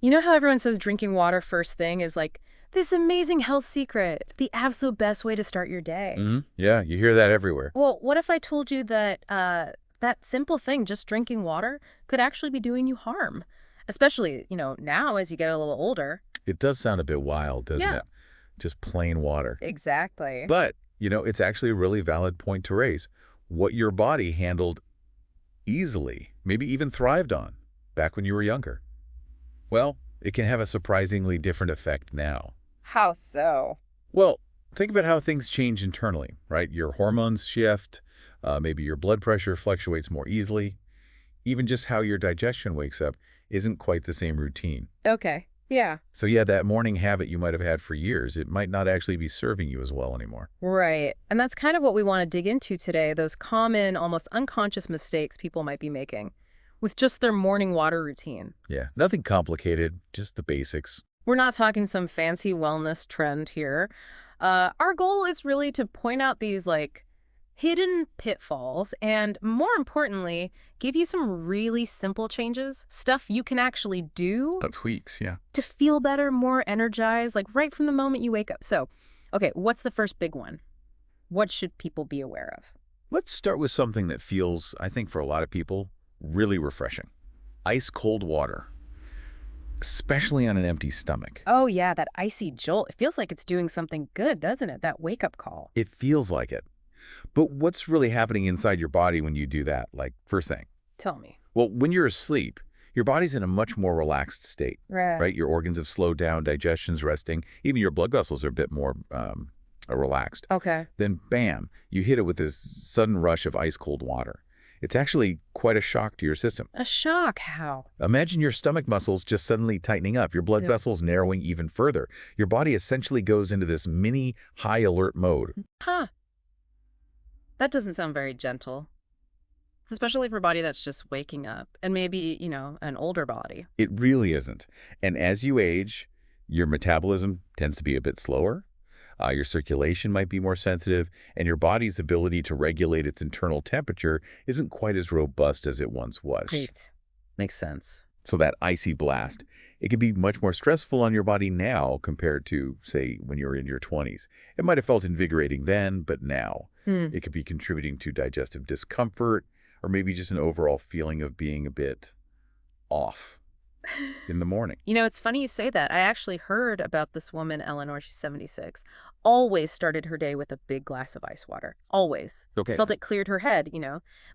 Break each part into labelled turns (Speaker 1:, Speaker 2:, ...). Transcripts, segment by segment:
Speaker 1: You know how everyone says drinking water first thing is like this amazing health secret? It's the absolute best way to start your day.
Speaker 2: Yeah, you hear that everywhere.
Speaker 1: Well, what if I told you that that simple thing, just drinking water, could actually be doing you harm? Especially, now as you get a little older.
Speaker 2: It does sound a bit wild, doesn't
Speaker 1: Yeah,
Speaker 2: it? Just plain water.
Speaker 1: exactly.
Speaker 2: But, it's actually a really valid point to raise. What your body handled easily, maybe even thrived on, back when you were younger. Well, it can have a surprisingly different effect now.
Speaker 1: How so?
Speaker 2: Well, think about how things change internally, right? Your hormones shift, maybe your blood pressure fluctuates more easily. Even just how your digestion wakes up isn't quite the same routine.
Speaker 1: Okay. Yeah.
Speaker 2: So yeah, that morning habit you might have had for years, it might not actually be serving you as well anymore.
Speaker 1: Right. And that's kind of what we want to dig into today, those common, almost unconscious mistakes people might be making with just their morning water routine.
Speaker 2: Yeah, nothing complicated, just the basics.
Speaker 1: We're not talking some fancy wellness trend here. Our goal is really to point out these hidden pitfalls and, more importantly, give you some really simple changes, stuff you can actually do
Speaker 2: Tweaks, yeah.
Speaker 1: to feel better, more energized, like right from the moment you wake up. So, okay, what's the first big one? What should people be aware of?
Speaker 2: Let's start with something that feels, I think for a lot of people, really refreshing. Ice cold water, especially on an empty stomach.
Speaker 1: Oh, yeah, that icy jolt. It feels like it's doing something good, doesn't it? That wake-up call.
Speaker 2: It feels like it. But what's really happening inside your body when you do that, like first thing?
Speaker 1: Tell me.
Speaker 2: Well, when you're asleep, your body's in a much more relaxed state,
Speaker 1: Right.
Speaker 2: right? Your organs have slowed down, digestion's resting, even your blood vessels are a bit more relaxed.
Speaker 1: Okay.
Speaker 2: Then bam, you hit it with this sudden rush of ice cold water. It's actually quite a shock to your system.
Speaker 1: A shock. How?
Speaker 2: Imagine your stomach muscles just suddenly tightening up, your blood
Speaker 1: Yep.
Speaker 2: vessels narrowing even further. Your body essentially goes into this mini high alert mode.
Speaker 1: Huh. That doesn't sound very gentle, especially for a body that's just waking up and maybe, an older body.
Speaker 2: It really isn't. And as you age, your metabolism tends to be a bit slower. Your circulation might be more sensitive, and your body's ability to regulate its internal temperature isn't quite as robust as it once was.
Speaker 1: Great. Makes sense.
Speaker 2: So that icy blast, it can be much more stressful on your body now compared to, say, when you were in your 20s. It might have felt invigorating then, but now
Speaker 1: Hmm.
Speaker 2: it could be contributing to digestive discomfort or maybe just an overall feeling of being a bit off in the morning.
Speaker 1: It's funny you say that. I actually heard about this woman, Eleanor, she's 76, always started her day with a big glass of ice water. Always.
Speaker 2: Okay.
Speaker 1: Felt it cleared her head.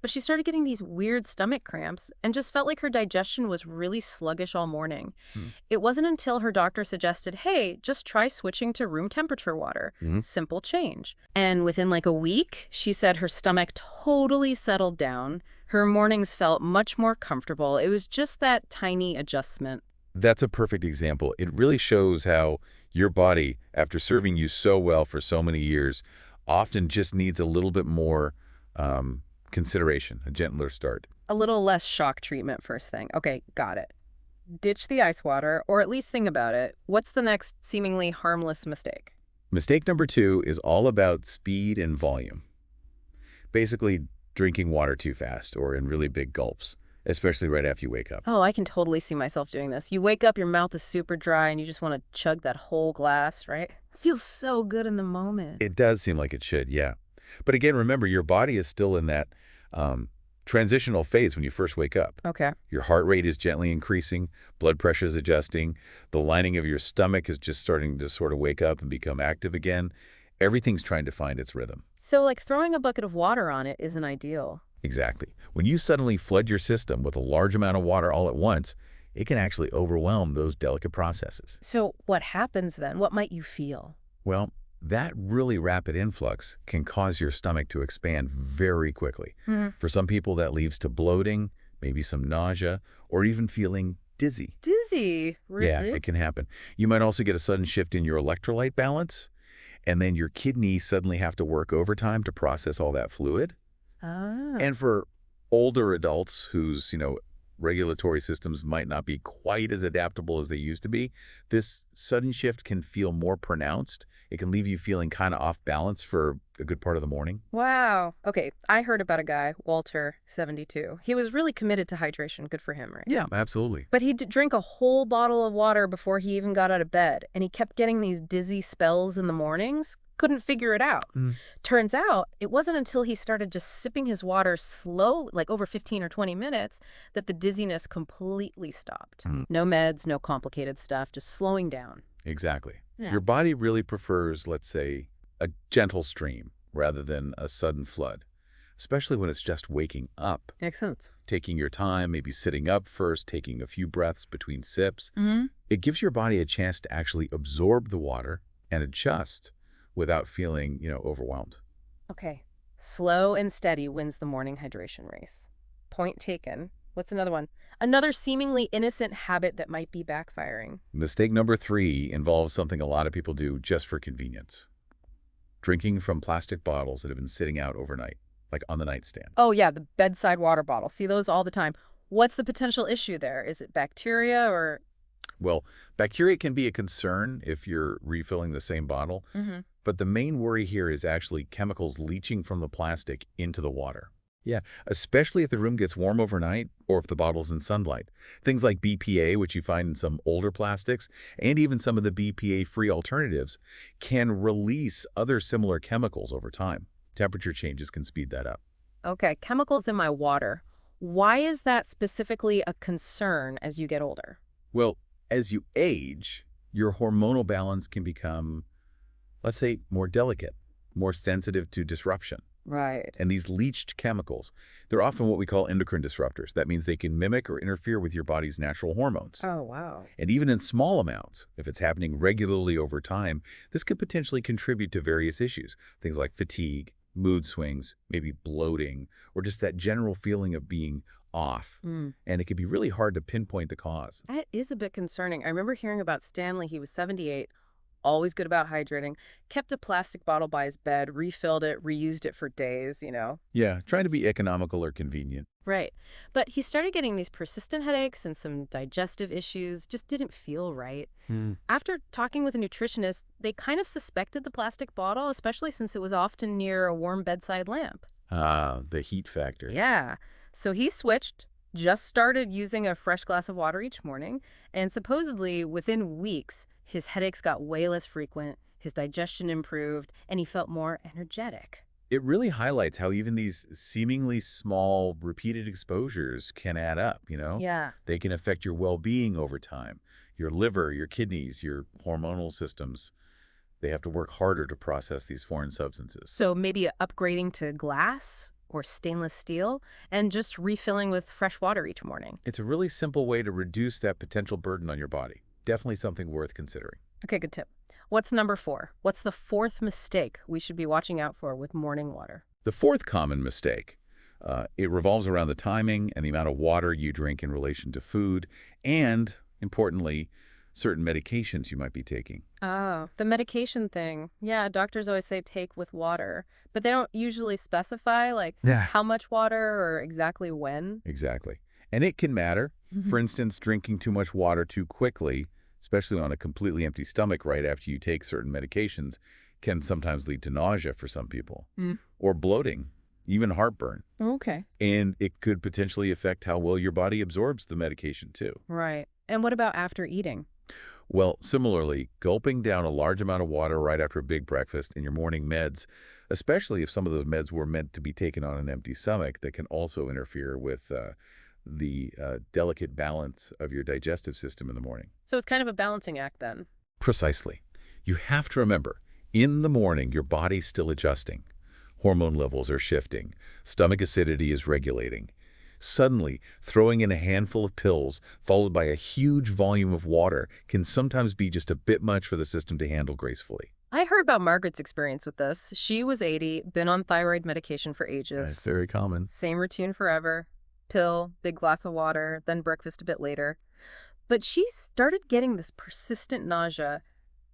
Speaker 1: But she started getting these weird stomach cramps and just felt like her digestion was really sluggish all morning.
Speaker 2: Hmm.
Speaker 1: It wasn't until her doctor suggested, hey, just try switching to room temperature water.
Speaker 2: Mhm.
Speaker 1: Simple change. And within like a week, she said her stomach totally settled down. Her mornings felt much more comfortable. It was just that tiny adjustment.
Speaker 2: That's a perfect example. It really shows how your body, after serving you so well for so many years, often just needs a little bit more consideration, a gentler start.
Speaker 1: A little less shock treatment first thing. Okay, got it. Ditch the ice water, or at least think about it. What's the next seemingly harmless mistake?
Speaker 2: Mistake number 2 is all about speed and volume. Basically, drinking water too fast or in really big gulps, especially right after you wake up.
Speaker 1: Oh, I can totally see myself doing this. You wake up, your mouth is super dry, and you just want to chug that whole glass, right? Feels so good in the moment.
Speaker 2: It does seem like it should, yeah. But again, remember, your body is still in that transitional phase when you first wake up.
Speaker 1: Okay.
Speaker 2: Your heart rate is gently increasing, blood pressure is adjusting, the lining of your stomach is just starting to sort of wake up and become active again. Everything's trying to find its rhythm.
Speaker 1: So, throwing a bucket of water on it isn't ideal.
Speaker 2: Exactly. When you suddenly flood your system with a large amount of water all at once, it can actually overwhelm those delicate processes.
Speaker 1: So, what happens then? What might you feel?
Speaker 2: Well, that really rapid influx can cause your stomach to expand very quickly. For some people, that leads to bloating, maybe some nausea, or even feeling dizzy.
Speaker 1: Dizzy? Really?
Speaker 2: Yeah, it can happen. You might also get a sudden shift in your electrolyte balance, and then your kidneys suddenly have to work overtime to process all that fluid.
Speaker 1: Ah.
Speaker 2: And for older adults whose, regulatory systems might not be quite as adaptable as they used to be, this sudden shift can feel more pronounced. It can leave you feeling kind of off balance for a good part of the morning.
Speaker 1: Wow. Okay, I heard about a guy, Walter, 72. He was really committed to hydration. Good for him, right?
Speaker 2: Yeah, absolutely.
Speaker 1: But he'd drink a whole bottle of water before he even got out of bed, and he kept getting these dizzy spells in the mornings. Couldn't figure it out.
Speaker 2: Mm.
Speaker 1: Turns out, it wasn't until he started just sipping his water slow, like over 15 or 20 minutes, that the dizziness completely stopped.
Speaker 2: Mm.
Speaker 1: No meds, no complicated stuff, just slowing down.
Speaker 2: Exactly.
Speaker 1: Yeah.
Speaker 2: Your body really prefers, let's say, a gentle stream rather than a sudden flood, especially when it's just waking up.
Speaker 1: Makes sense.
Speaker 2: Taking your time, maybe sitting up first, taking a few breaths between sips.
Speaker 1: Mm-hmm.
Speaker 2: It gives your body a chance to actually absorb the water and adjust without feeling, overwhelmed.
Speaker 1: Okay. Slow and steady wins the morning hydration race. Point taken. What's another one? Another seemingly innocent habit that might be backfiring.
Speaker 2: Mistake number 3 involves something a lot of people do just for convenience. Drinking from plastic bottles that have been sitting out overnight, like on the nightstand.
Speaker 1: Oh, yeah, the bedside water bottle. See those all the time. What's the potential issue there? Is it bacteria or...
Speaker 2: Well, bacteria can be a concern if you're refilling the same bottle, but the main worry here is actually chemicals leaching from the plastic into the water. Yeah, especially if the room gets warm overnight or if the bottle's in sunlight. Things like BPA, which you find in some older plastics, and even some of the BPA-free alternatives, can release other similar chemicals over time. Temperature changes can speed that up.
Speaker 1: Okay, chemicals in my water. Why is that specifically a concern as you get older?
Speaker 2: Well, as you age, your hormonal balance can become, let's say, more delicate, more sensitive to disruption.
Speaker 1: Right.
Speaker 2: And these leached chemicals, they're often what we call endocrine disruptors. That means they can mimic or interfere with your body's natural hormones.
Speaker 1: Oh, wow.
Speaker 2: And even in small amounts, if it's happening regularly over time, this could potentially contribute to various issues. Things like fatigue, mood swings, maybe bloating, or just that general feeling of being off. And it can be really hard to pinpoint the cause.
Speaker 1: That is a bit concerning. I remember hearing about Stanley. He was 78, always good about hydrating, kept a plastic bottle by his bed, refilled it, reused it for days.
Speaker 2: Yeah, trying to be economical or convenient.
Speaker 1: Right. But he started getting these persistent headaches and some digestive issues, just didn't feel right. After talking with a nutritionist, they kind of suspected the plastic bottle, especially since it was often near a warm bedside lamp.
Speaker 2: Ah, the heat factor.
Speaker 1: Yeah. So he switched, just started using a fresh glass of water each morning, and supposedly within weeks, his headaches got way less frequent, his digestion improved, and he felt more energetic.
Speaker 2: It really highlights how even these seemingly small, repeated exposures can add up,
Speaker 1: Yeah.
Speaker 2: They can affect your well-being over time. Your liver, your kidneys, your hormonal systems. They have to work harder to process these foreign substances.
Speaker 1: So maybe upgrading to glass or stainless steel and just refilling with fresh water each morning.
Speaker 2: It's a really simple way to reduce that potential burden on your body. Definitely something worth considering.
Speaker 1: Okay, good tip. What's number 4? What's the 4th mistake we should be watching out for with morning water?
Speaker 2: The 4th common mistake, it revolves around the timing and the amount of water you drink in relation to food and, importantly, certain medications you might be taking.
Speaker 1: Oh, the medication thing. Yeah, doctors always say take with water, but they don't usually specify how much water or exactly when.
Speaker 2: Exactly. And it can matter. For instance, drinking too much water too quickly, especially on a completely empty stomach right after you take certain medications, can sometimes lead to nausea for some people, or bloating, even heartburn.
Speaker 1: Okay.
Speaker 2: And it could potentially affect how well your body absorbs the medication too.
Speaker 1: Right. And what about after eating?
Speaker 2: Well, similarly, gulping down a large amount of water right after a big breakfast in your morning meds, especially if some of those meds were meant to be taken on an empty stomach, that can also interfere with the delicate balance of your digestive system in the morning.
Speaker 1: So it's kind of a balancing act then.
Speaker 2: Precisely. You have to remember, in the morning, your body's still adjusting. Hormone levels are shifting. Stomach acidity is regulating. Suddenly, throwing in a handful of pills followed by a huge volume of water can sometimes be just a bit much for the system to handle gracefully.
Speaker 1: I heard about Margaret's experience with this. She was 80, been on thyroid medication for ages.
Speaker 2: That's very common.
Speaker 1: Same routine forever. Pill, big glass of water, then breakfast a bit later. But she started getting this persistent nausea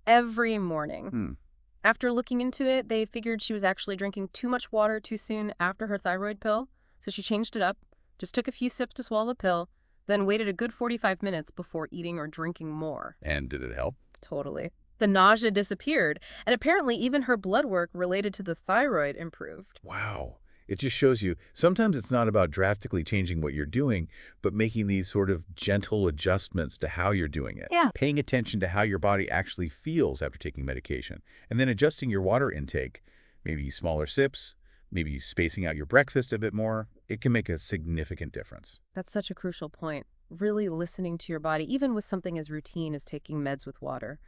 Speaker 1: every morning. After looking into it, they figured she was actually drinking too much water too soon after her thyroid pill. So she changed it up, just took a few sips to swallow the pill, then waited a good 45 minutes before eating or drinking more.
Speaker 2: And did it help?
Speaker 1: Totally. The nausea disappeared, and apparently even her blood work related to the thyroid improved.
Speaker 2: Wow. It just shows you sometimes it's not about drastically changing what you're doing, but making these sort of gentle adjustments to how you're doing it.
Speaker 1: Yeah.
Speaker 2: Paying attention to how your body actually feels after taking medication, and then adjusting your water intake, maybe smaller sips, maybe spacing out your breakfast a bit more. It can make a significant difference.
Speaker 1: That's such a crucial point. Really listening to your body, even with something as routine as taking meds with water.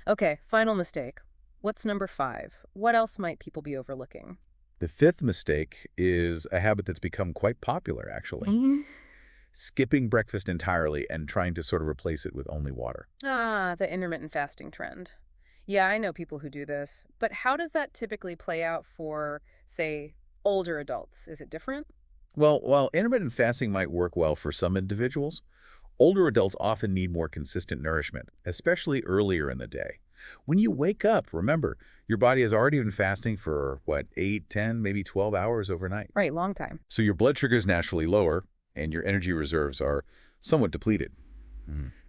Speaker 1: Okay, final mistake. What's number 5? What else might people be overlooking?
Speaker 2: The fifth mistake is a habit that's become quite popular, actually. Skipping breakfast entirely and trying to sort of replace it with only water.
Speaker 1: Ah, the intermittent fasting trend. Yeah, I know people who do this. But how does that typically play out for, say, older adults? Is it different?
Speaker 2: Well, while intermittent fasting might work well for some individuals, older adults often need more consistent nourishment, especially earlier in the day. When you wake up, remember, your body has already been fasting for, what, 8, 10, maybe 12 hours overnight.
Speaker 1: Right, long time.
Speaker 2: So your blood sugar is naturally lower, and your energy reserves are somewhat depleted.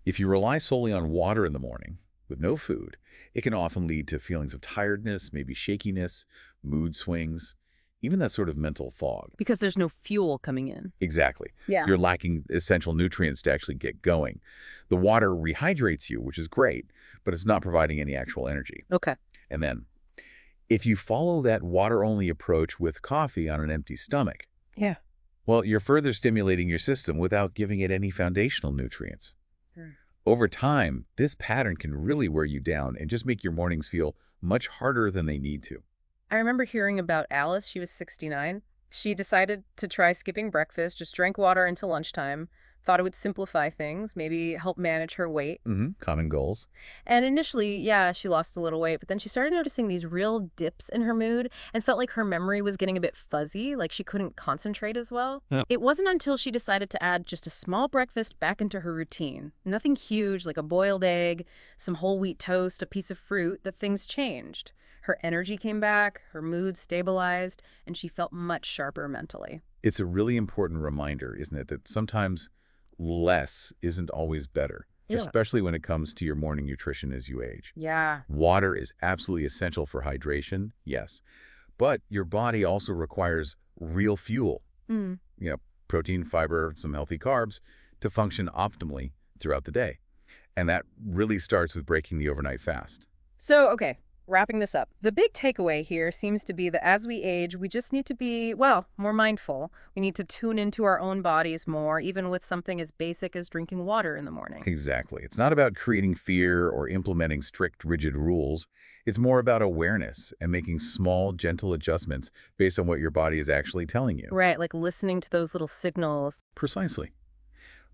Speaker 2: If you rely solely on water in the morning, with no food, it can often lead to feelings of tiredness, maybe shakiness, mood swings, even that sort of mental fog.
Speaker 1: Because there's no fuel coming in.
Speaker 2: Exactly.
Speaker 1: Yeah.
Speaker 2: You're lacking essential nutrients to actually get going. The water rehydrates you, which is great, but it's not providing any actual energy.
Speaker 1: Okay.
Speaker 2: And then, if you follow that water-only approach with coffee on an empty stomach,
Speaker 1: Yeah.
Speaker 2: well, you're further stimulating your system without giving it any foundational nutrients. Over time, this pattern can really wear you down and just make your mornings feel much harder than they need to.
Speaker 1: I remember hearing about Alice. She was 69. She decided to try skipping breakfast, just drank water until lunchtime, thought it would simplify things, maybe help manage her weight.
Speaker 2: Common goals.
Speaker 1: And initially, yeah, she lost a little weight, but then she started noticing these real dips in her mood and felt like her memory was getting a bit fuzzy, like she couldn't concentrate as well.
Speaker 2: Yeah.
Speaker 1: It wasn't until she decided to add just a small breakfast back into her routine, nothing huge like a boiled egg, some whole wheat toast, a piece of fruit, that things changed. Her energy came back, her mood stabilized, and she felt much sharper mentally.
Speaker 2: It's a really important reminder, isn't it, that sometimes less isn't always better,
Speaker 1: Yeah.
Speaker 2: especially when it comes to your morning nutrition as you age.
Speaker 1: Yeah.
Speaker 2: Water is absolutely essential for hydration, yes, but your body also requires real fuel,
Speaker 1: Mm.
Speaker 2: protein, fiber, some healthy carbs, to function optimally throughout the day. And that really starts with breaking the overnight fast.
Speaker 1: So, okay, wrapping this up. The big takeaway here seems to be that as we age, we just need to be, well, more mindful. We need to tune into our own bodies more, even with something as basic as drinking water in the morning.
Speaker 2: Exactly. It's not about creating fear or implementing strict, rigid rules. It's more about awareness and making small, gentle adjustments based on what your body is actually telling you.
Speaker 1: Right, like listening to those little signals.
Speaker 2: Precisely.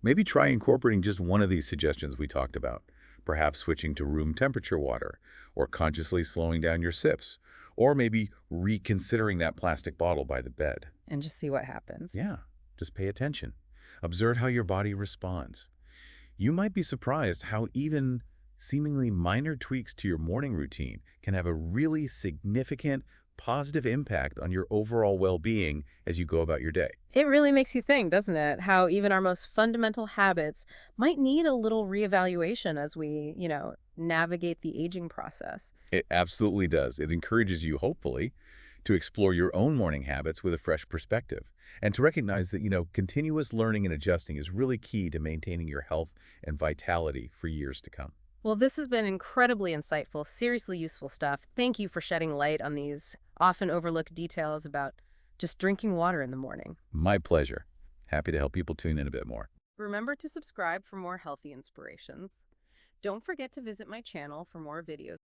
Speaker 2: Maybe try incorporating just one of these suggestions we talked about. Perhaps switching to room temperature water, or consciously slowing down your sips, or maybe reconsidering that plastic bottle by the bed.
Speaker 1: And just see what happens.
Speaker 2: Yeah, just pay attention. Observe how your body responds. You might be surprised how even seemingly minor tweaks to your morning routine can have a really significant positive impact on your overall well-being as you go about your day.
Speaker 1: It really makes you think, doesn't it? How even our most fundamental habits might need a little reevaluation as we, navigate the aging process.
Speaker 2: It absolutely does. It encourages you, hopefully, to explore your own morning habits with a fresh perspective and to recognize that, continuous learning and adjusting is really key to maintaining your health and vitality for years to come.
Speaker 1: Well, this has been incredibly insightful, seriously useful stuff. Thank you for shedding light on these often overlooked details about just drinking water in the morning.
Speaker 2: My pleasure. Happy to help people tune in a bit more.
Speaker 1: Remember to subscribe for more healthy inspirations. Don't forget to visit my channel for more videos.